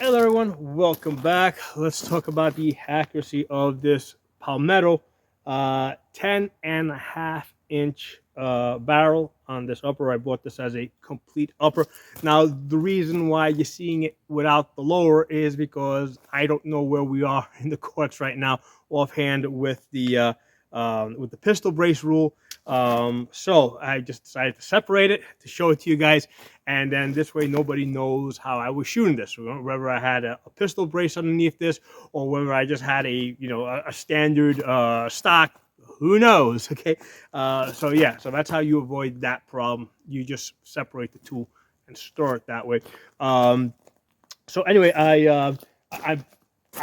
Hello everyone, welcome back. Let's talk about the accuracy of this Palmetto 10.5 inch barrel on this upper. I bought this as a complete upper. Now the reason why you're seeing it without the lower is because I don't know where we are in the courts right now offhand with the pistol brace rule. So I just decided to separate it to show it to you guys, and then this way nobody knows how I was shooting this, whether I had a pistol brace underneath this or whether I just had a standard stock. Who knows? Okay. So yeah, so that's how you avoid that problem. You just separate the two and store it that way. So anyway, I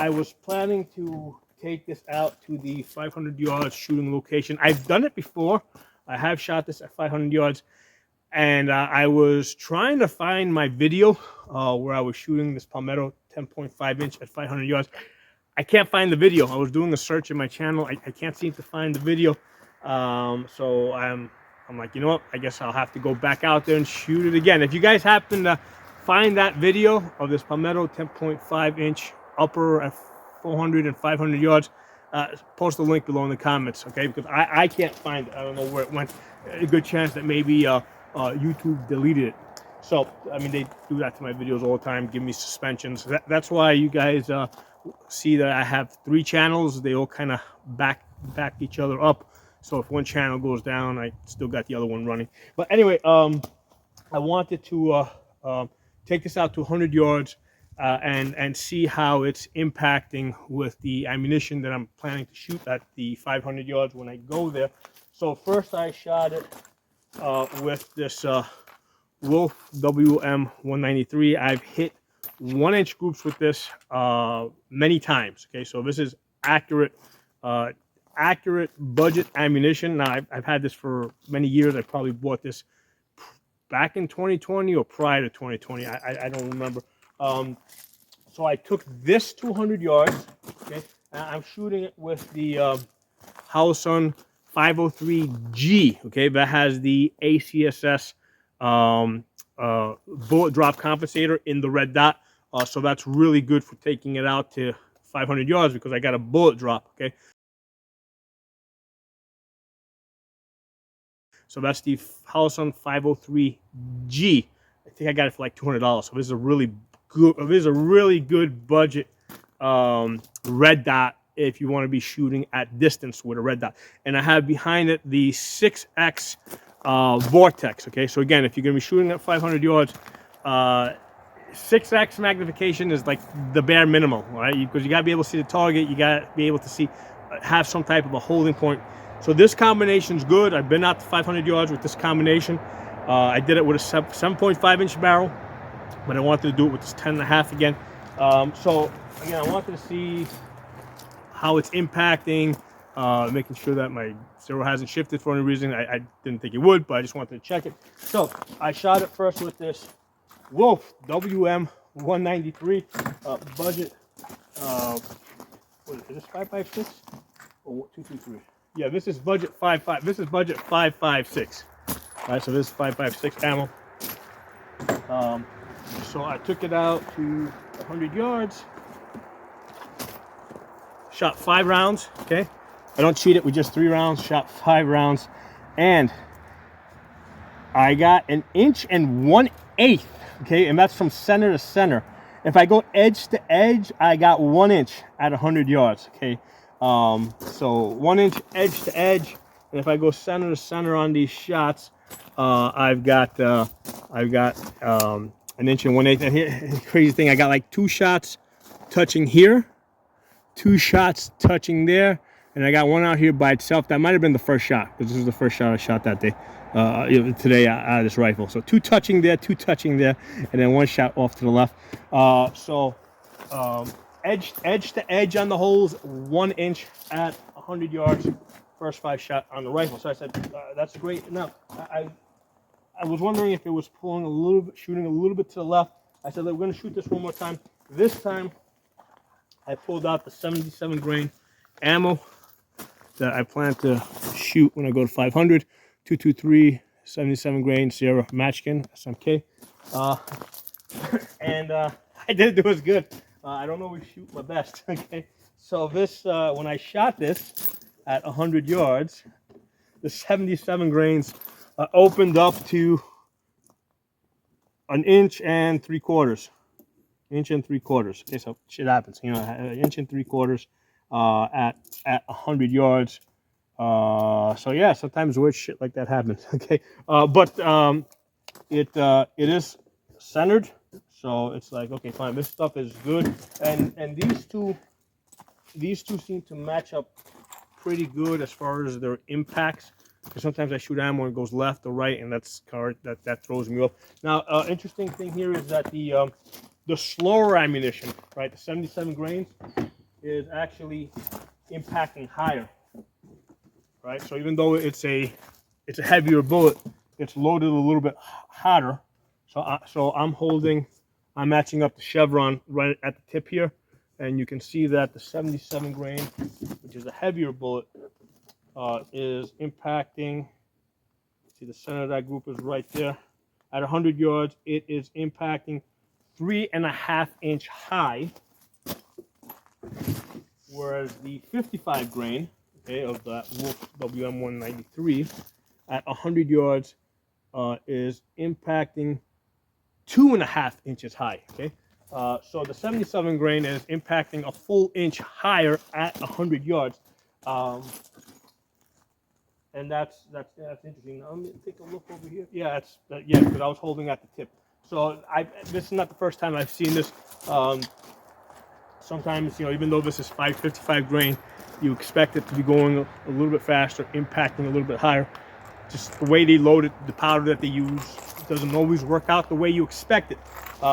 was planning to take this out to the 500 yards shooting location. I've done it before. I have shot this at 500 yards, and I was trying to find my video where I was shooting this Palmetto 10.5 inch at 500 yards. I can't find the video. I was doing a search in my channel. I can't seem to find the video. So I'm like, you know what? I guess I'll have to go back out there and shoot it again. If you guys happen to find that video of this Palmetto 10.5 inch upper at 400 and 500 yards, post a link below in the comments, okay? Because I can't find it. I don't know where it went. A good chance that maybe YouTube deleted it. So, I mean, they do that to my videos all the time, give me suspensions. That's why you guys see that I have 3 channels. They all kind of back each other up. So if one channel goes down, I still got the other one running. But anyway, I wanted to take this out to 100 yards and see how it's impacting with the ammunition that I'm planning to shoot at the 500 yards when I go there. So first I shot it with this Wolf WM-193. I've hit 1-inch groups with this many times. Okay, so this is accurate budget ammunition. Now I've had this for many years. I probably bought this back in 2020 or prior to 2020. I don't remember. So I took this 200 yards. Okay, and I'm shooting it with the Howson 503G. Okay, that has the ACSS bullet drop compensator in the red dot. So that's really good for taking it out to 500 yards because I got a bullet drop. Okay. So that's the Howson 503G. I think I got it for like $200. So this is a really good. This is a really good budget red dot if you want to be shooting at distance with a red dot. And I have behind it the 6X Vortex. Okay. So again, if you're going to be shooting at 500 yards, 6X magnification is like the bare minimum, right? Because you got to be able to see the target. You got to be able to see, have some type of a holding point. So this combination is good. I've been out to 500 yards with this combination. I did it with a 7.5 inch barrel, but I wanted to do it with this 10.5 again. So again, I wanted to see how it's impacting, making sure that my zero hasn't shifted for any reason. I didn't think it would, but I just wanted to check it. So I shot it first with this Wolf WM-193 budget. What is this, 5.56 or 223? Yeah, this is budget 5.5. This is budget 5.56. All right, so this is 5.56 ammo. So I took it out to 100 yards. Shot 5 rounds. Okay, I don't cheat it with just 3 rounds. Shot 5 rounds, and I got 1 1/8. Okay, and that's from center to center. If I go edge to edge, I got 1 inch at 100 yards. Okay. So 1 inch edge to edge, and if I go center to center on these shots, I've got 1 inch and 1/8. And here, crazy thing, I got like 2 shots touching here, 2 shots touching there, and I got one out here by itself. That might have been the first shot because this is the first shot I shot that day, today out of this rifle. So 2 touching there, 2 touching there, and then 1 shot off to the left. Edge to edge on the holes, 1 inch at 100 yards, first 5 shot on the rifle. So I said, that's great. Now, I was wondering if it was pulling a little bit, shooting a little bit to the left. I said, we're going to shoot this one more time. This time, I pulled out the 77 grain ammo that I plan to shoot when I go to 500. 223, 77 grain Sierra Matchkin SMK. And I didn't do as good. I don't always shoot my best. Okay, so this when I shot this at 100 yards, the 77 grains opened up to an inch and 3/4. Inch and 3/4. Okay, so shit happens. You know, an inch and 3/4 at 100 yards. So yeah, sometimes weird shit like that happens. Okay, but it is centered, so it's like, okay, fine, this stuff is good, and these two seem to match up pretty good as far as their impacts. Because sometimes I shoot ammo and it goes left or right, and that throws me off. Now, interesting thing here is that the slower ammunition, right, the 77 grains, is actually impacting higher, right? So even though it's a heavier bullet, it's loaded a little bit hotter. So I'm matching up the chevron right at the tip here, and you can see that the 77 grain, which is a heavier bullet, is impacting. See, the center of that group is right there. At 100 yards, it is impacting 3.5 inch high, whereas the 55 grain, okay, of that Wolf WM193 at 100 yards is impacting 2.5 inches high. Okay, so the 77 grain is impacting a full inch higher at 100 yards, and that's interesting. Now, let me take a look over here. Yeah, yeah, because I was holding at the tip. So this is not the first time I've seen this. Sometimes, you know, even though this is 555 grain, you expect it to be going a little bit faster, impacting a little bit higher. Just the way they load it, the powder that they use, doesn't always work out the way you expect it.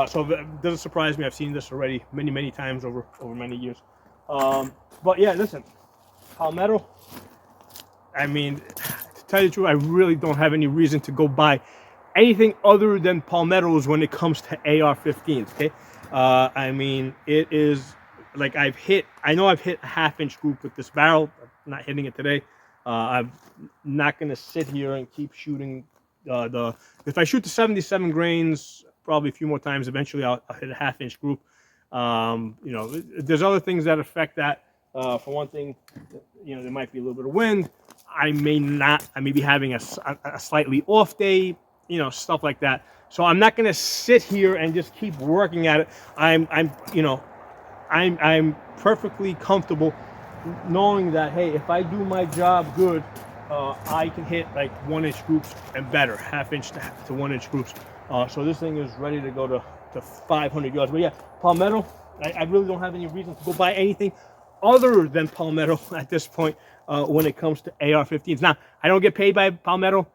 So it doesn't surprise me. I've seen this already many times over many years. But yeah, listen, Palmetto, I mean, to tell you the truth, I really don't have any reason to go buy anything other than Palmettos when it comes to AR-15s. Okay, I mean, it is like I know I've hit a 1/2 inch group with this barrel. I'm not hitting it today. I'm not gonna sit here and keep shooting if I shoot the 77 grains, probably a few more times. Eventually, I'll hit a 1/2 inch group. You know, there's other things that affect that. For one thing, you know, there might be a little bit of wind. I may be having a slightly off day, you know, stuff like that. So I'm not going to sit here and just keep working at it. I'm perfectly comfortable knowing that, hey, if I do my job good, I can hit like 1 inch groups and better, 1/2 inch to 1 inch groups. So this thing is ready to go to 500 yards. But yeah, Palmetto, I really don't have any reason to go buy anything other than Palmetto at this point when it comes to AR-15s. Now, I don't get paid by Palmetto.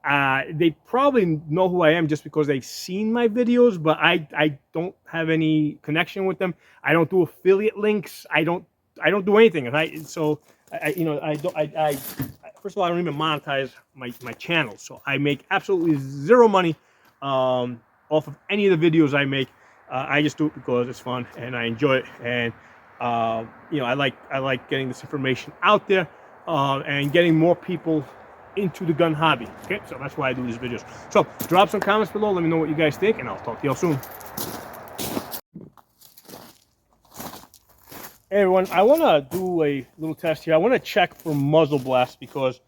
They probably know who I am just because they've seen my videos, but I don't have any connection with them. I don't do affiliate links. I don't do anything. Right? So first of all, I don't even monetize my channel, so I make absolutely zero money off of any of the videos I make. I just do it because it's fun and I enjoy it, and you know, I like getting this information out there and getting more people into the gun hobby. Okay, so that's why I do these videos. So drop some comments below, let me know what you guys think, and I'll talk to y'all soon. Hey everyone, I want to do a little test here. I want to check for muzzle blast because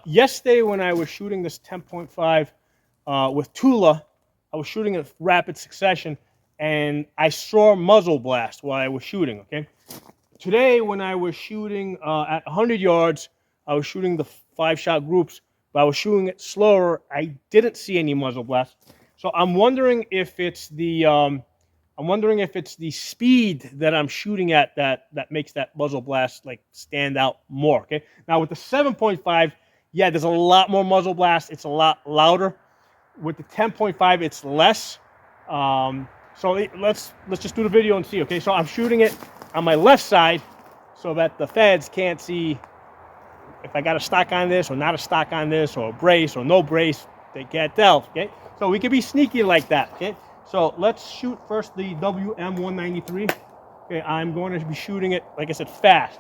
yesterday when I was shooting this 10.5 with Tula, I was shooting in rapid succession and I saw muzzle blast while I was shooting. Okay, today when I was shooting at 100 yards, I was shooting the 5-shot groups, but I was shooting it slower. I didn't see any muzzle blast. So I'm wondering if it's the speed that I'm shooting at that makes that muzzle blast like stand out more. Okay. Now with the 7.5, yeah, there's a lot more muzzle blast. It's a lot louder. With the 10.5, it's less. So let's just do the video and see. Okay. So I'm shooting it on my left side so that the feds can't see if I got a stock on this or not a stock on this, or a brace or no brace. They can't tell. Okay. So we can be sneaky like that. Okay. So let's shoot first the WM193. Okay, I'm going to be shooting it, like I said, fast.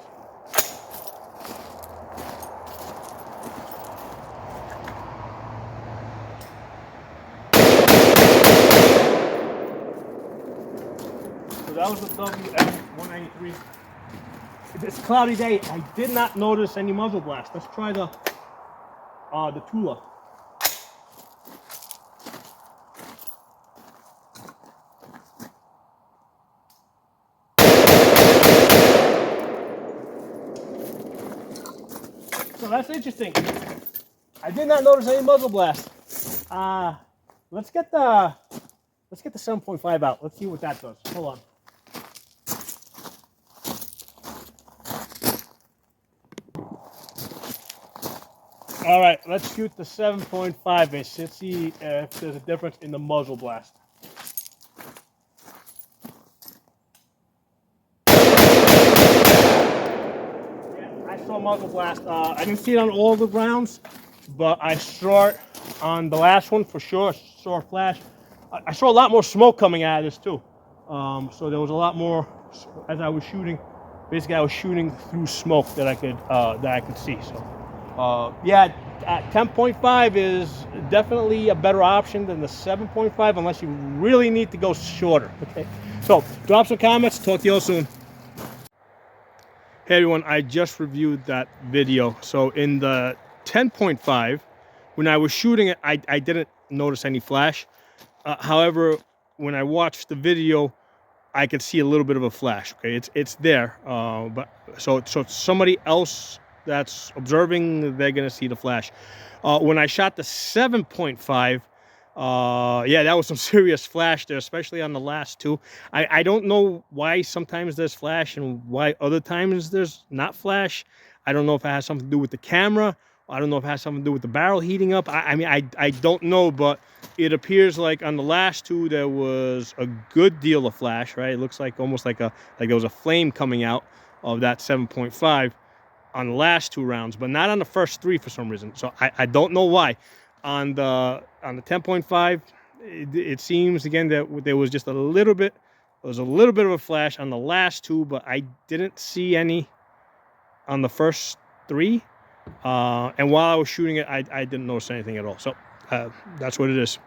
that was the WM-193. This cloudy day, I did not notice any muzzle blast. Let's try the Tula. So that's interesting. I did not notice any muzzle blast. Let's get the 7.5 out. Let's see what that does. Hold on. All right, let's shoot the 7.5 inch. Let's see if there's a difference in the muzzle blast. Yeah, I saw muzzle blast. I didn't see it on all the rounds, but I saw it on the last one for sure. I saw a flash. I saw a lot more smoke coming out of this too. So there was a lot more as I was shooting. Basically, I was shooting through smoke that I could see. So. Yeah, 10.5 is definitely a better option than the 7.5 unless you really need to go shorter. Okay, so drop some comments. Talk to you all soon. Hey everyone, I just reviewed that video. So in the 10.5, when I was shooting it, I didn't notice any flash. However, when I watched the video, I could see a little bit of a flash. Okay, it's there, but so somebody else that's observing, they're gonna see the flash. When I shot the 7.5, yeah, that was some serious flash there, especially on the last two. I don't know why sometimes there's flash and why other times there's not flash. I don't know if it has something to do with the camera. I don't know if it has something to do with the barrel heating up. I mean, I don't know, but it appears like on the last two there was a good deal of flash, right? It looks like almost like there was a flame coming out of that 7.5 on the last two rounds, but not on the first three for some reason. So I don't know why. On the 10.5, it seems again that there was just a little bit. There was a little bit of a flash on the last two, but I didn't see any on the first three. And while I was shooting it, I didn't notice anything at all. So that's what it is.